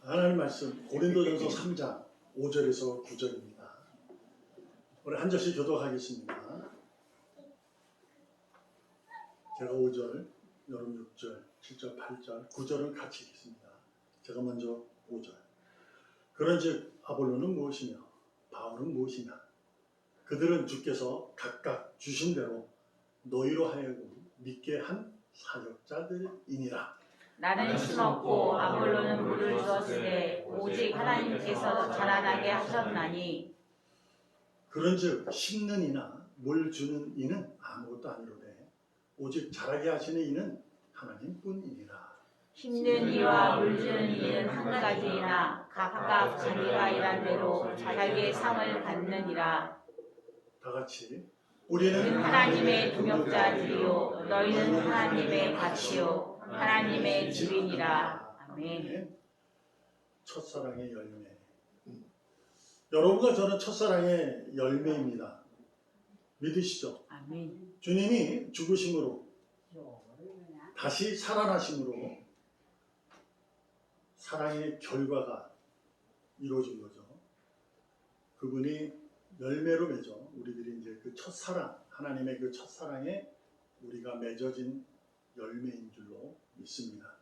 하나님 말씀 고린도전서 3장 5절에서 9절입니다. 우리 한 절씩 교독하겠습니다. 제가 5절, 여러분 6절, 7절, 8절, 9절은 같이 읽겠습니다. 제가 먼저 5절. 그런즉 아볼로는 무엇이며 바울은 무엇이냐? 그들은 주께서 각각 주신 대로 너희로 하여금 믿게 한 사역자들이니라. 나는 심었고 아볼로는 물을 주었으되 오직 하나님께서 자라나게 하셨나니. 그런즉 심는 이나 물 주는 이는 아무것도 아니로되 오직 자라게 하시는 이는 하나님뿐이니라. 심는 이와 물 주는 이는 한 가지이나 각각 자기가 일한 대로 자기의 상을 받느니라. 다 같이 우리는 하나님의 동역자들이요 너희는 하나님의 밭이요 하나님의 집이니라. 아멘. 첫사랑의 열매. 여러분과 저는 첫사랑의 열매입니다. 믿으시죠? 아멘. 주님이 죽으심으로 다시 살아나심으로 사랑의 결과가 이루어진 거죠. 그분이 열매로 맺어 우리들이 이제 그 첫사랑, 하나님의 그 첫사랑에 우리가 맺어진 열매인 줄로 믿습니다.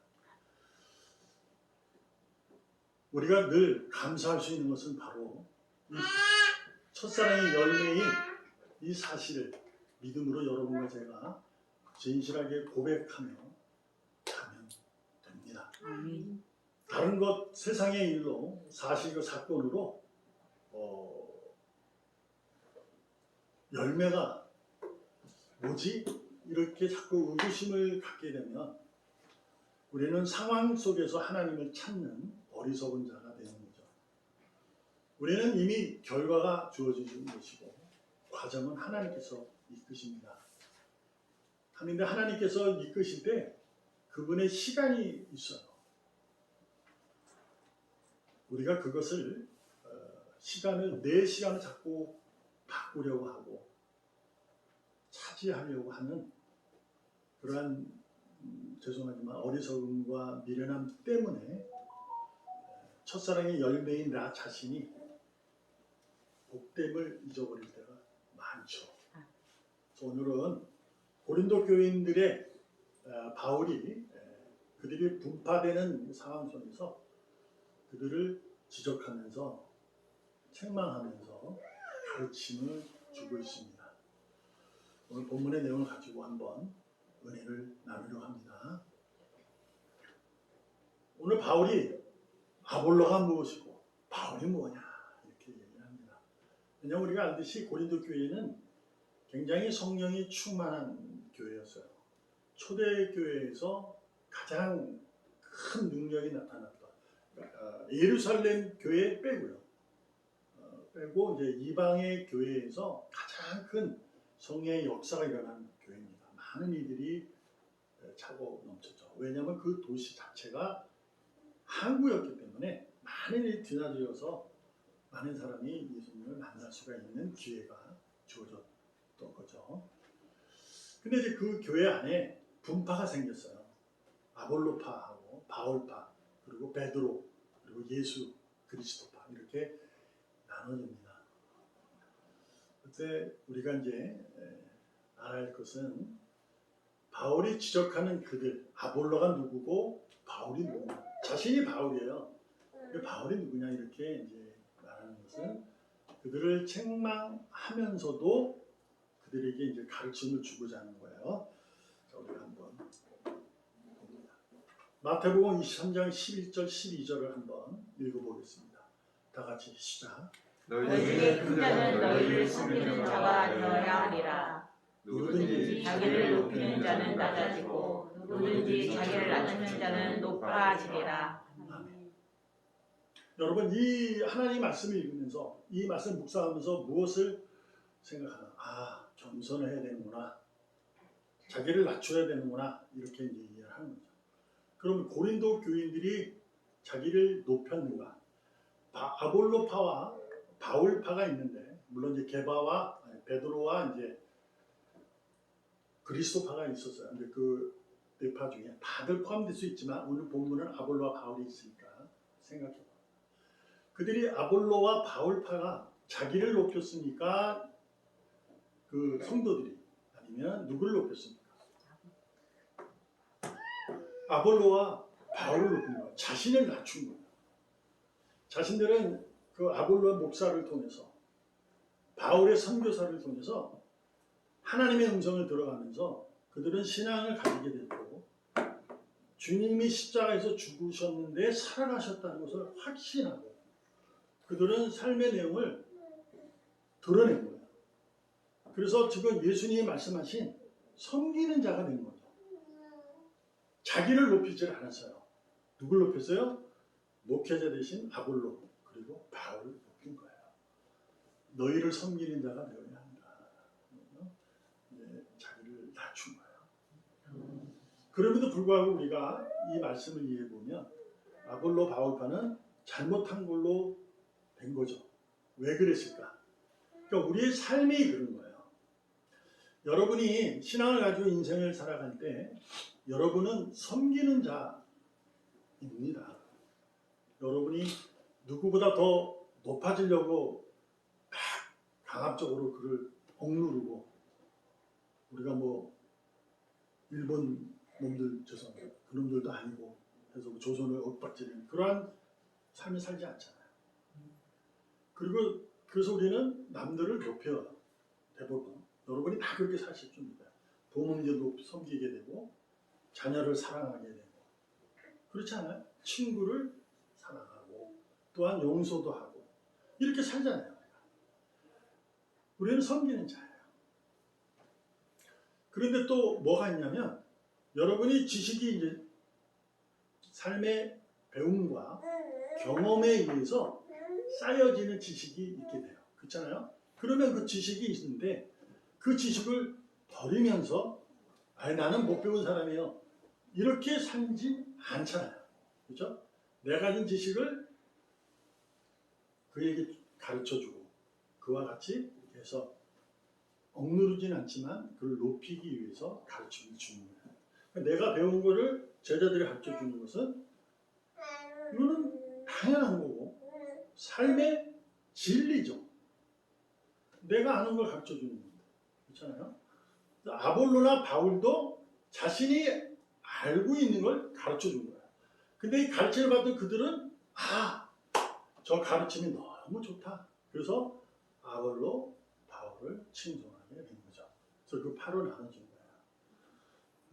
우리가 늘 감사할 수 있는 것은 바로 이 첫사랑의 열매인 이 사실을 믿음으로 여러분과 제가 진실하게 고백하며 가면 됩니다. 아멘. 다른 것 세상의 일로 사실과 사건으로 열매가 뭐지? 이렇게 자꾸 의구심을 갖게 되면 우리는 상황 속에서 하나님을 찾는 어리석은 자가 되는 거죠. 우리는 이미 결과가 주어진 것이고 과정은 하나님께서 이끄십니다. 그런데 하나님께서 이끄실 때 그분의 시간이 있어요. 우리가 그것을 내 시간을 자꾸 바꾸려고 하고 차지하려고 하는 그러한 죄송하지만 어리석음과 미련함 때문에 첫사랑의 열매인 나 자신이 복됨을 잊어버릴 때가 많죠. 그래서 오늘은 고린도 교인들의 바울이 그들이 분파되는 상황 속에서 그들을 지적하면서 책망하면서 가르침을 주고 있습니다. 오늘 본문의 내용을 가지고 한번 은혜를 나누려고 합니다. 오늘 바울이 아볼로가 무엇이고 바울이 뭐냐 이렇게 얘기를 합니다. 왜냐하면 우리가 알듯이 고린도 교회는 굉장히 성령이 충만한 교회였어요. 초대교회에서 가장 큰 능력이 나타났다. 예루살렘 교회 빼고요. 빼고 이제 이방의 교회에서 가장 큰 성령의 역사가 일어난 교회입니다. 많은 이들이 차고 넘쳤죠. 왜냐하면 그 도시 자체가 항구였기 때문에 많은 일이 드나들어서 많은 사람이 예수님을 만날 수가 있는 기회가 주어졌던 거죠. 근데 이제 그 교회 안에 분파가 생겼어요. 아볼로파하고 바울파, 그리고 베드로, 그리고 예수 그리스도파 이렇게 나눠집니다. 그때 우리가 이제 알아야 할 것은 바울이 지적하는 그들, 아볼로가 누구고 바울이 누구냐. 자신이 바울이에요. 바울이 누구냐 이렇게 이제 말하는 것은 그들을 책망하면서도 그들에게 이제 가르침을 주고자 하는 거예요. 자, 우리가 한번 봅니다. 마태복음 23장 11절 12절을 한번 읽어보겠습니다. 다 같이 시작. 너희 중에 큰 자는 너희를 섬기는 자가 되어야 하리라. 누구든지 자기를 높이는 자는 낮아지고 누구든지 자기를 낮추는 자는 높아지리라. 아멘. 여러분 이 하나님 말씀을 읽으면서 이 말씀 묵상하면서 무엇을 생각하나? 아, 겸손해야 되는구나. 자기를 낮춰야 되는구나. 이렇게 이제 이해를 하는 거죠. 그럼 고린도 교인들이 자기를 높였는가? 아볼로파와 바울파가 있는데 물론 이제 게바와 베드로와 이제 그리스도파가 있었어요. 근데 그 네 파 중에 다들 포함될 수 있지만 오늘 본문은 아볼로와 바울이 있으니까 생각해 봐. 그들이 아볼로와 바울파가 자기를 높였으니까 그 성도들이 아니면 누구를 높였습니까? 아볼로와 바울을 높인 거야. 자신을 낮춘 거야. 자신들은 그 아볼로의 목사를 통해서 바울의 선교사를 통해서 하나님의 음성을 들어가면서 그들은 신앙을 가지게 되고 주님이 십자가에서 죽으셨는데 살아나셨다는 것을 확신하고 그들은 삶의 내용을 드러낸 거예요. 그래서 지금 예수님이 말씀하신 섬기는 자가 된 거죠. 자기를 높이질 않았어요. 누굴 높였어요? 목회자 대신 아볼로 그리고 바울을 높인 거예요. 너희를 섬기는 자가 되어야 한다. 자기를 낮춘 거예요. 그럼에도 불구하고 우리가 이 말씀을 이해해 보면 아볼로 바울파는 잘못한 걸로 된 거죠. 왜 그랬을까? 그러니까 우리의 삶이 그런 거예요. 여러분이 신앙을 가지고 인생을 살아갈 때 여러분은 섬기는 자입니다. 여러분이 누구보다 더 높아지려고 막 강압적으로 그를 억누르고 우리가 뭐 일본 놈들 죄송합니다. 그놈들도 아니고 그래서 조선을 엇박지는 그러한 삶을 살지 않잖아요. 그리고 그래서 우리는 남들을 높여요. 대부분 여러분이 다 그렇게 사실 겁니다. 부모님도 섬기게 되고 자녀를 사랑하게 되고 그렇지 않아요? 친구를 사랑하고 또한 용서도 하고 이렇게 살잖아요. 우리는 섬기는 자예요. 그런데 또 뭐가 있냐면 여러분이 지식이 이제 삶의 배움과 경험에 의해서 쌓여지는 지식이 있게 돼요. 그렇잖아요? 그러면 그 지식이 있는데 그 지식을 버리면서 나는 못 배운 사람이에요. 이렇게 살지 않잖아요. 그렇죠? 내가 가진 지식을 그에게 가르쳐주고 그와 같이 해서 억누르진 않지만 그를 높이기 위해서 가르침을 주는 거예요. 그러니까 내가 배운 거를 제자들이 가르쳐주는 것은 이거는 당연한 거고 삶의 진리죠. 내가 아는 걸 가르쳐주는 겁니다. 그렇잖아요? 아볼로나 바울도 자신이 알고 있는 걸 가르쳐준 거예요. 근데 이 가르침을 받은 그들은 저 가르침이 너무 좋다. 그래서 아볼로, 바울을 칭송하게 된 거죠. 그래서 그 파로 나눠준 거예요.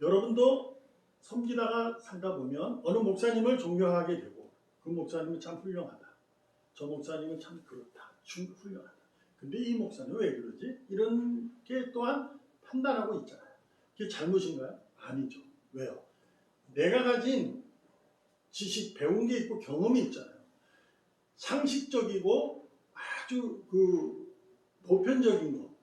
여러분도 섬기다가 살다 보면 어느 목사님을 존경하게 되고 그 목사님이 참 훌륭하다. 저 목사님은 참 그렇다. 훌륭하다. 근데 이 목사는 왜 그러지? 이런 게 또한 판단하고 있잖아요. 그게 잘못인가요? 아니죠. 왜요? 내가 가진 지식, 배운 게 있고 경험이 있잖아요. 상식적이고 아주 그 보편적인 거,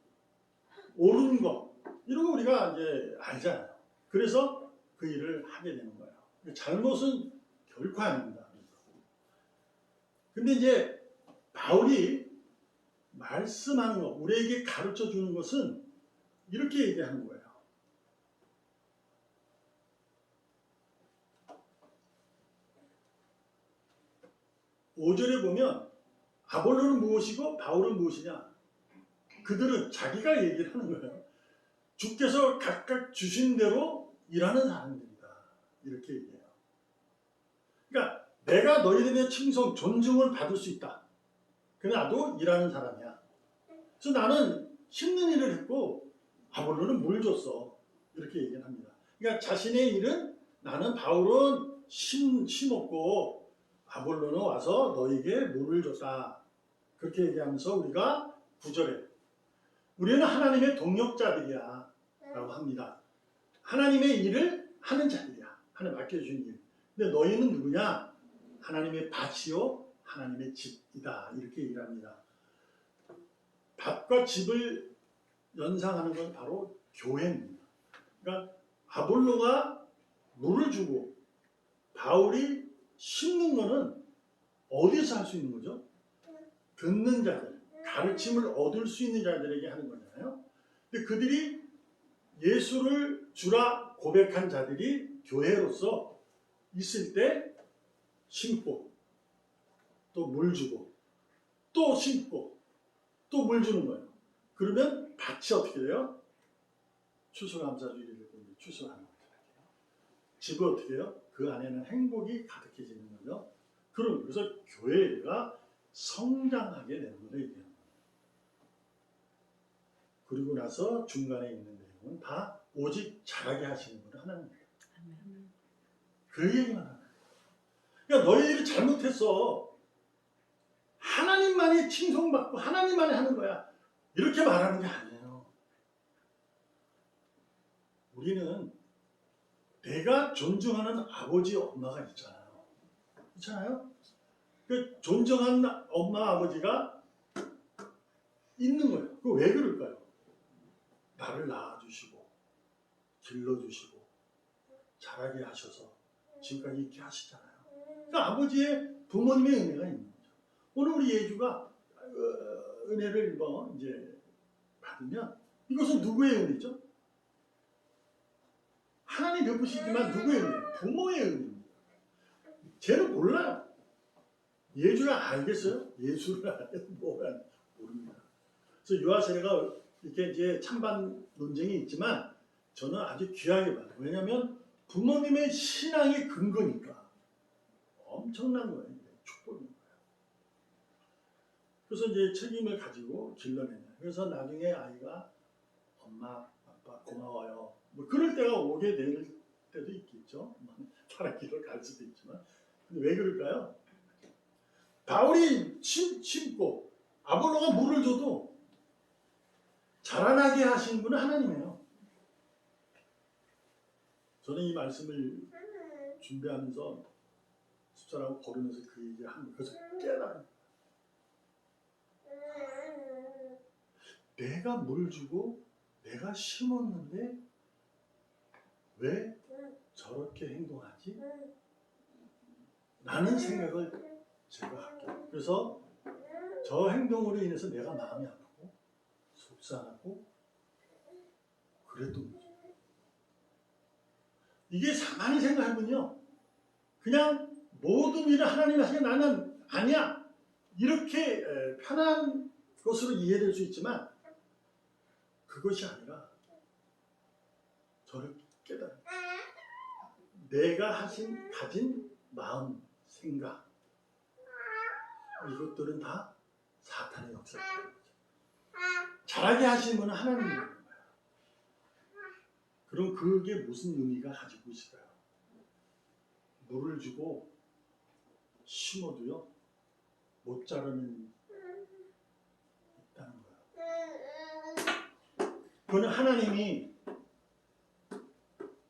옳은 거 이런 거 우리가 이제 알잖아요. 그래서 그 일을 하게 되는 거예요. 잘못은 결코 아닙니다. 근데 이제 바울이 말씀하는 거, 우리에게 가르쳐 주는 것은 이렇게 얘기하는 거예요. 5절에 보면 아볼로는 무엇이고 바울은 무엇이냐? 그들은 자기가 얘기를 하는 거예요. 주께서 각각 주신 대로 일하는 사람들이다. 이렇게 얘기해요. 그러니까 내가 너희들의 칭송, 존중을 받을 수 있다. 근데 나도 일하는 사람이야. 그래서 나는 심는 일을 했고 아볼로는 물 줬어. 이렇게 얘기를 합니다. 그러니까 자신의 일은 나는 바울은 심었고 아볼로는 와서 너에게 물을 줬다. 그렇게 얘기하면서 우리가 9절에 우리는 하나님의 동역자들이야 라고 합니다. 하나님의 일을 하는 자들이야. 하나님 맡겨주신 일. 근데 너희는 누구냐? 하나님의 밭이요 하나님의 집이다. 이렇게 얘기합니다. 밭과 집을 연상하는 건 바로 교회입니다. 그러니까 아볼로가 물을 주고 바울이 심는 거는 어디서 할 수 있는 거죠? 듣는 자들, 가르침을 얻을 수 있는 자들에게 하는 거잖아요. 근데 그들이 예수를 주라 고백한 자들이 교회로서 있을 때 심고 또 물 주고 또 심고 또 물 주는 거예요. 그러면 밭이 어떻게 돼요? 추수감사주의를 듣고 추수하는 거죠. 집은 어떻게 해요? 그 안에는 행복이 가득해지는 거죠. 그래서 교회가 성장하게 되는 거예요. 얘기하는 거예요. 그리고 나서 중간에 있는 내용은 다 오직 잘하게 하시는 분은 하나님입니다. 그 얘기만 하는 거예요. 그러니까 너희들이 잘못했어. 하나님만이 칭송받고 하나님만이 하는 거야. 이렇게 말하는 게 아니에요. 우리는 내가 존중하는 아버지, 엄마가 있잖아요. 있잖아요? 그 존경하는 엄마, 아버지가 있는 거예요. 그 왜 그럴까요? 나를 낳아주시고 길러주시고 자라게 하셔서 지금까지 있게 하시잖아요. 그러니까 아버지의 부모님의 은혜가 있는 거죠. 오늘 우리 예주가 은혜를 이제 받으면 이것은 누구의 은혜죠? 하나님 베푸시지만 누구의 은혜예요? 부모의 은혜입니다. 쟤는 몰라요. 예주가 알겠어요? 예수를 알아요? 뭐야? 모릅니다. 그래서 유아 세례가 이렇게 이제 찬반 논쟁이 있지만 저는 아주 귀하게 봐요. 왜냐하면 부모님의 신앙의 근거니까 엄청난 거예요. 축복인 거예요. 그래서 이제 책임을 가지고 길러내냐. 그래서 나중에 아이가 엄마, 아빠 고마워요. 뭐 그럴 때가 오게 될 때도 있겠죠. 다른 길을 갈 수도 있지만. 근데 왜 그럴까요? 바울이 심고 아볼로가 물을 줘도 자라나게 하신 분은 하나님이에요. 저는 이 말씀을 준비하면서 습사라고 걸으면서 그 얘기를 한 거예요. 그래서 깨달은 내가 물 주고 내가 심었는데 왜 저렇게 행동하지? 라는 생각을 제가 할게요. 그래서 저 행동으로 인해서 내가 마음이 아프고 속상하고 그랬던 거죠. 이게 가만히 생각해보면요. 그냥 모든 일을 하나님이 하시게 나는 아니야. 이렇게 편한 것으로 이해될 수 있지만 그것이 아니라 저를 깨달은 내가 가진 마음, 생각 이것들은 다 사탄의 역사입니다. 잘하게 하시는 분은 하나님인 거예요. 그럼 그게 무슨 의미가 가지고 있을까요? 물을 주고 심어도요 못 자라는 있다는 거예요. 그건 하나님이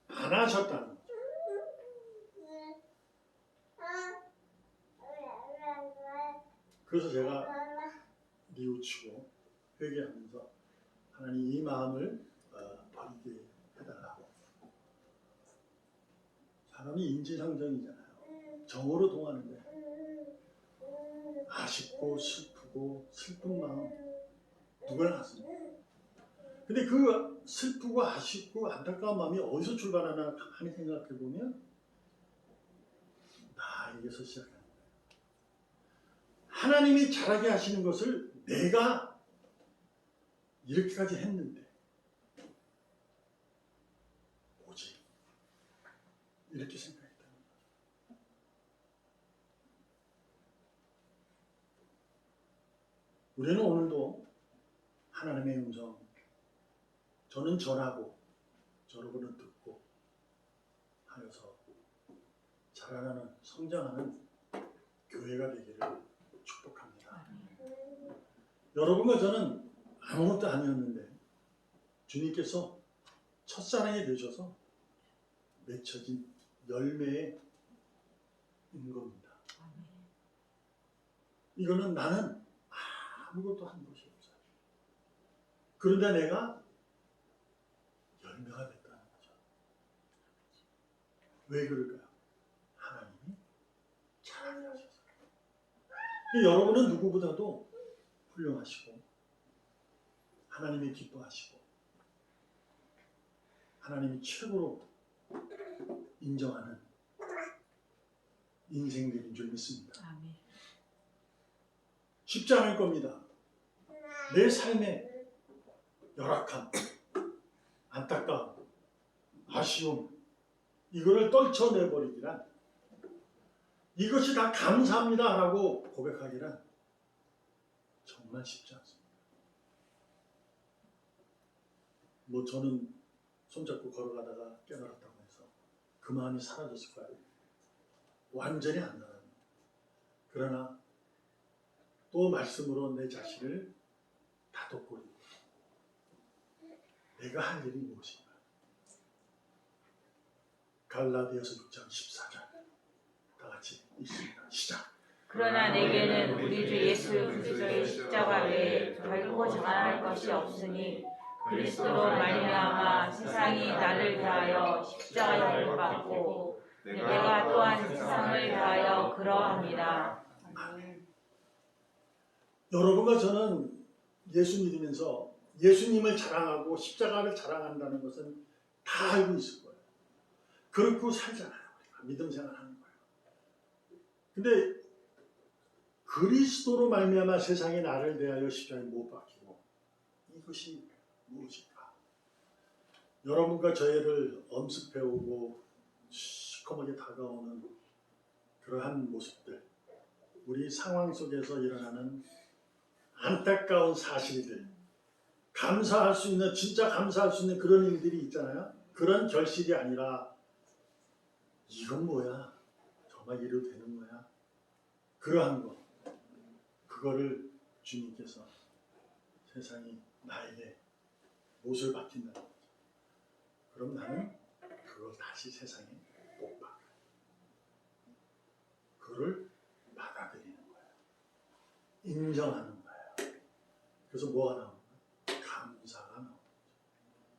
안 하셨다는 거죠. 그래서 제가 뉘우치고 회개하면서 하나님 이 마음을 버리게 해달라고. 사람이 인지상정이잖아요. 정으로 통하는데 아쉽고 슬프고 슬픈 마음 누구나 갖습니다. 근데 그 슬프고 아쉽고 안타까운 마음이 어디서 출발하나 가만히 생각해 보면 나에게서 시작합니다. 하나님이 잘하게 하시는 것을 내가 이렇게까지 했는데 뭐지? 이렇게 생각했다는 거죠. 우리는 오늘도 하나님의 음성 저는 전하고 여러분은 듣고 하여서 자라나는 성장하는 교회가 되기를 축복합니다. 여러분과 저는 아무것도 아니었는데 주님께서 첫사랑이 되셔서 맺혀진 열매인 겁니다. 이거는 나는 아무것도 한 것이 없어요. 그런데 내가 열매가 됐다는 거죠. 왜 그럴까요? 하나님이 잘하게 하셔서. 여러분은 누구보다도 훌륭하시고 하나님이 기뻐하시고 하나님이 최고로 인정하는 인생들인 줄 믿습니다. 아멘. 쉽지 않을 겁니다. 내 삶의 열악함, 안타까움, 아쉬움, 이거를 떨쳐내버리기란, 이것이 다 감사합니다 라고 고백하기란 정말 쉽지 않습니다. 뭐 저는 손잡고 걸어가다가 깨달았다고 해서 그 마음이 사라졌을 거예요. 완전히 안 나갑니다. 그러나 또 말씀으로 내 자신을 다독거리고 내가 할 일이 무엇인가. 갈라디아서 6장 14절 다 같이 읽습니다. 시작. 그러나 내게는 우리 주 예수 그리스도의 십자가 외에 결코 자랑할 것이 없으니 그리스도로 말미암아 세상이 나를 대하여 십자가에 못 박고 내가 또한 세상을 대하여 그러합니다. 여러분과 저는 예수 믿으면서 예수님을 자랑하고 십자가를 자랑한다는 것은 다 알고 있을 거예요. 그렇고 살잖아요. 우리가 믿음 생활하는 거예요. 근데 그리스도로 말미암아 세상이 나를 대하여 십자가에 못 박히고, 이것이 무엇일까? 여러분과 저희를 엄습해오고 시커멓게 다가오는 그러한 모습들, 우리 상황 속에서 일어나는 안타까운 사실들, 감사할 수 있는, 진짜 감사할 수 있는 그런 일들이 있잖아요. 그런 결실이 아니라 이건 뭐야? 정말 이래도 되는 거야? 그러한 거, 그거를 주님께서 세상이 나에게 못을 박힌다는 거죠. 그럼 나는 그걸 다시 세상에 못 박아요. 그걸 받아들이는 거예요. 인정하는 거예요. 그래서 뭐가 나오는 거예요? 감사가 나오는 거죠.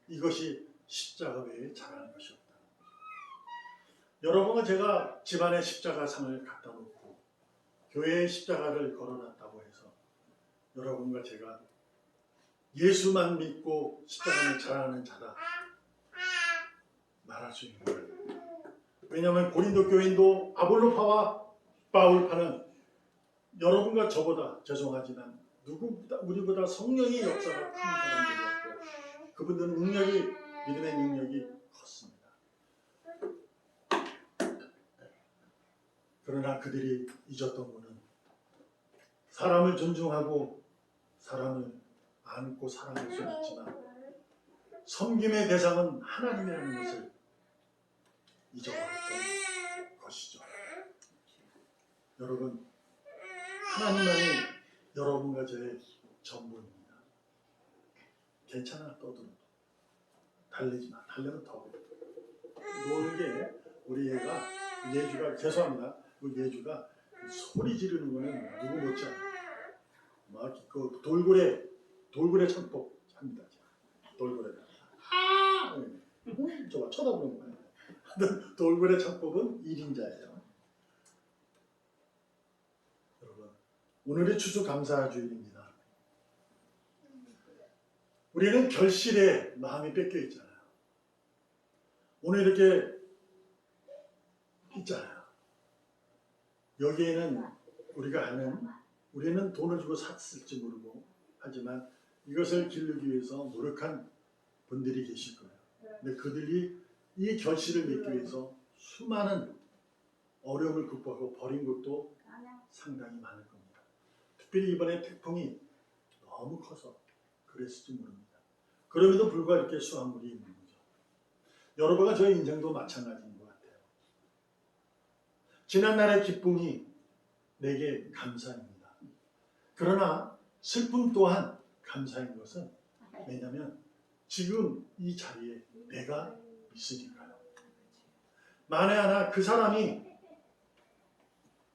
이것이 십자가 외에 잘하는 것이 없다는 거죠. 여러분은 제가 집안에 십자가 상을 갖다 놓고 교회에 십자가를 걸어놨다고 해서 여러분과 제가 예수만 믿고 십자가를 자랑하는 자다 말할 수 있는 거예요. 왜냐하면 고린도 교인도 아볼로파와 바울파는 여러분과 저보다, 죄송하지만 누구보다 우리보다 성령의 역사가 큰 사람들이었고 그분들은 믿음의 능력이 컸습니다. 그러나 그들이 잊었던 것은 사람을 존중하고 사람을 안고 사랑할 수 있지만 섬김의 대상은 하나님이라는 것을 잊어버렸던 것이죠. 여러분, 하나님만이 여러분과 저의 전부입니다. 괜찮아, 떠들어도. 달리지 마. 달려면 더. 놀게 우리 애가, 예주가, 죄송합니다. 우리 예주가 소리 지르는 거는 누구 못지 않아요. 막 그 돌고래 창법 합니다. 돌고래. 저거 쳐다보는 거예요. 돌고래 창법은 1인자예요. 여러분, 오늘의 추수감사주일입니다. 우리는 결실에 마음이 뺏겨 있잖아요. 오늘 이렇게 있잖아요. 여기에는 우리가 아는, 우리는 돈을 주고 샀을지 모르고 하지만 이것을 기르기 위해서 노력한 분들이 계실 거예요. 근데 그들이 이 결실을 맺기 위해서 수많은 어려움을 극복하고 버린 것도 상당히 많을 겁니다. 특별히 이번에 태풍이 너무 커서 그랬을지 모릅니다. 그럼에도 불구하고 이렇게 수확물이 있는 거죠. 여러분과 저의 인생도 마찬가지인 것 같아요. 지난날의 기쁨이 내게 감사입니다. 그러나 슬픔 또한 감사인 것은, 왜냐하면 지금 이 자리에 내가 있으니까요. 만에 하나 그 사람이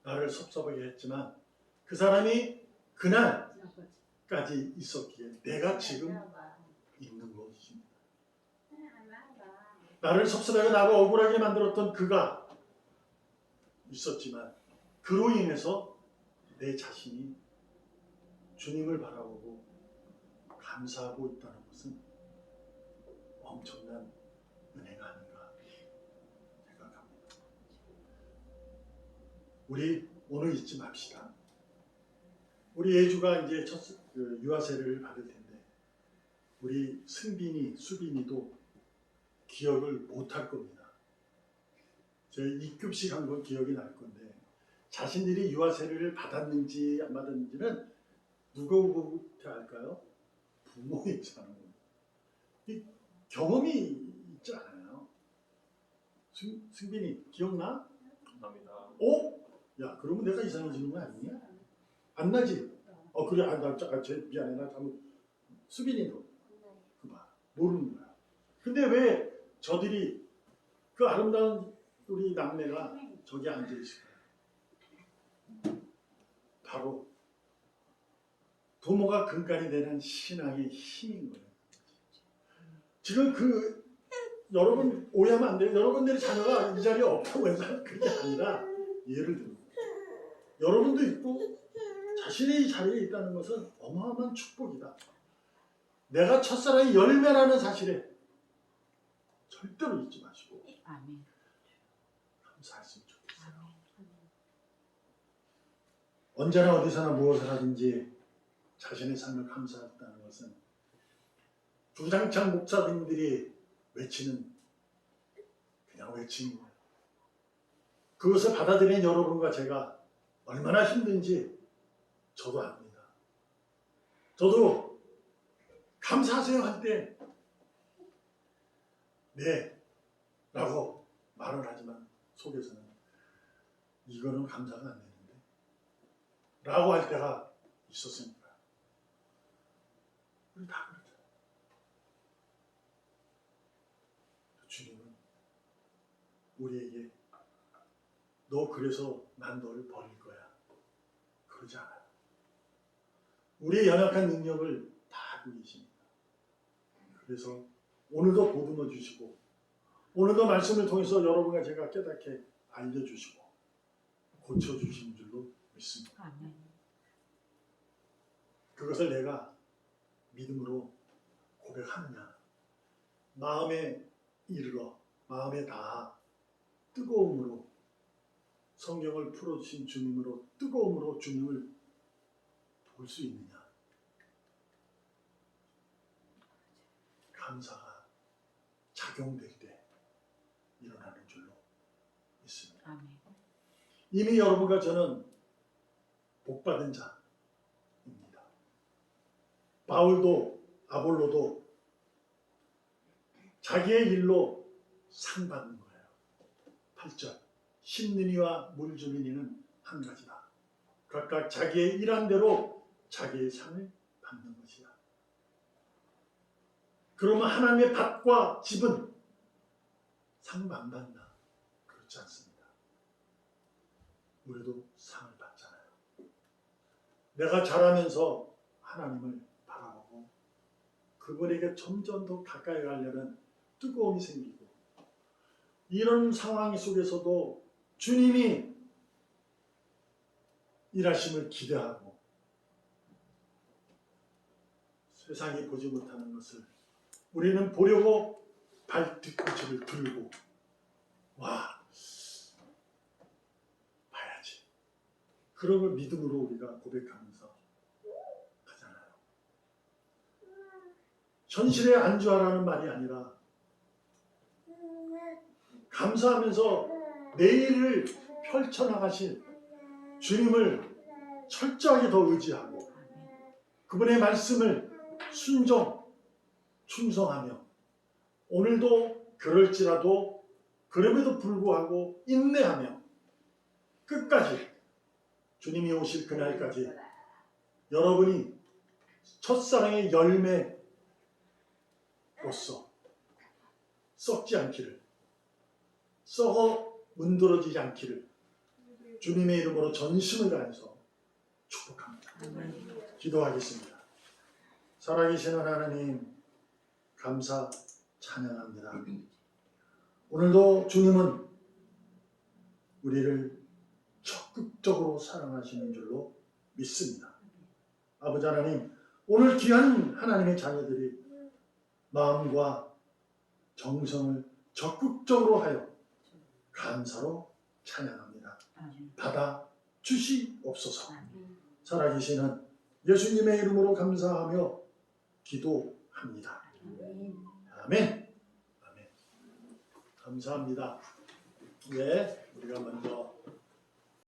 나를 섭섭하게 했지만 그 사람이 그날까지 있었기에 내가 지금 있는 것입니다. 나를 섭섭하게 나를 억울하게 만들었던 그가 있었지만 그로 인해서 내 자신이 주님을 바라보고 감사하고 있다는 것은 엄청난 은혜가 아닌가 생각합니다. 우리 오늘 잊지 맙시다. 우리 예주가 이제 유아 세례를 받을 텐데 우리 승빈이, 수빈이도 기억을 못할 겁니다. 저희 2급씩 한 건 기억이 날 건데 자신들이 유아 세례를 받았는지 안 받았는지는 누구부터 알까요? 부모에서 하는 겁니다. 이 경험이 있지 않아요. 승빈이 기억나? 감사합니다. 어? 야, 그러면 내가 이상해지는 거 아니냐? 안 나지? 그래, 미안해, 나 잘못. 수빈이도 그봐 모르는 거야. 근데 왜 저들이 그 아름다운 우리 남매가 저기 앉아 있을까요? 바로 부모가 근간이 되는 신앙의 힘인 거예요. 지금 여러분 오해하면 안 돼요. 여러분들의 자녀가 이 자리에 없다고 해서 그게 아니라 예를 들면 여러분도 있고 자신의 이 자리에 있다는 것은 어마어마한 축복이다. 내가 첫사랑의 열매라는 사실에 절대로 잊지 마시고 아멘. 감사했으면 좋겠어요. 언제나 어디서나 무엇을 하든지 자신의 삶을 감사했다는 것은 주장창 목사님들이 외치는 그냥 외치는 거예요. 그것을 받아들인 여러분과 제가 얼마나 힘든지 저도 압니다. 저도 감사하세요 할 때 네 라고 말을 하지만 속에서는 이거는 감사가 안 되는데 라고 할 때가 있었으니까 우리 다 그렇잖아요. 주님은 우리에게 너 그래서 난 너를 버릴 거야 그러지 않아요. 우리의 연약한 능력을 다 알고 계십니다. 그래서 오늘도 보듬어 주시고 오늘도 말씀을 통해서 여러분과 제가 깨닫게 알려주시고 고쳐주시는 줄로 믿습니다. 아멘. 그것을 내가 믿음으로 고백하느냐, 마음에 이르러 마음에 닿아 뜨거움으로 성경을 풀어주신 주님으로 뜨거움으로 주님을 볼 수 있느냐. 감사가 작용될 때 일어나는 줄로 믿습니다. 아멘. 이미 여러분과 저는 복받은 자입니다. 바울도 아볼로도 자기의 일로 상 받는 거예요. 8절 심는 이와 물 주는 이는 한 가지다. 각각 자기의 일한 대로 자기의 상을 받는 것이야. 그러면 하나님의 밭과 집은 상 안 받나? 그렇지 않습니다. 우리도 상을 받잖아요. 내가 자라면서 하나님을 바라보고 그분에게 점점 더 가까이 가려는 뜨거움이 생기고 이런 상황 속에서도 주님이 일하심을 기대하고 세상이 보지 못하는 것을 우리는 보려고 발 뒤꿈치를 들고 와 봐야지. 그런 걸 믿음으로 우리가 고백하면서 가잖아요. 현실에 안주하라는 말이 아니라 감사하면서 내일을 펼쳐나가실 주님을 철저하게 더 의지하고 그분의 말씀을 충성하며 오늘도 그럴지라도 그럼에도 불구하고 인내하며 끝까지 주님이 오실 그날까지 여러분이 첫사랑의 열매로서 썩지 않기를 썩어 문드러지지 않기를 주님의 이름으로 전심을 다해서 축복합니다. 기도하겠습니다. 살아계시는 하나님 감사 찬양합니다. 오늘도 주님은 우리를 적극적으로 사랑하시는 줄로 믿습니다. 아버지 하나님, 오늘 귀한 하나님의 자녀들이 마음과 정성을 적극적으로 하여 감사로 찬양합니다. 받아 주시옵소서. 살아계시는 예수님의 이름으로 감사하며 기도합니다. 아멘. 아멘. 감사합니다. 네, 우리가 먼저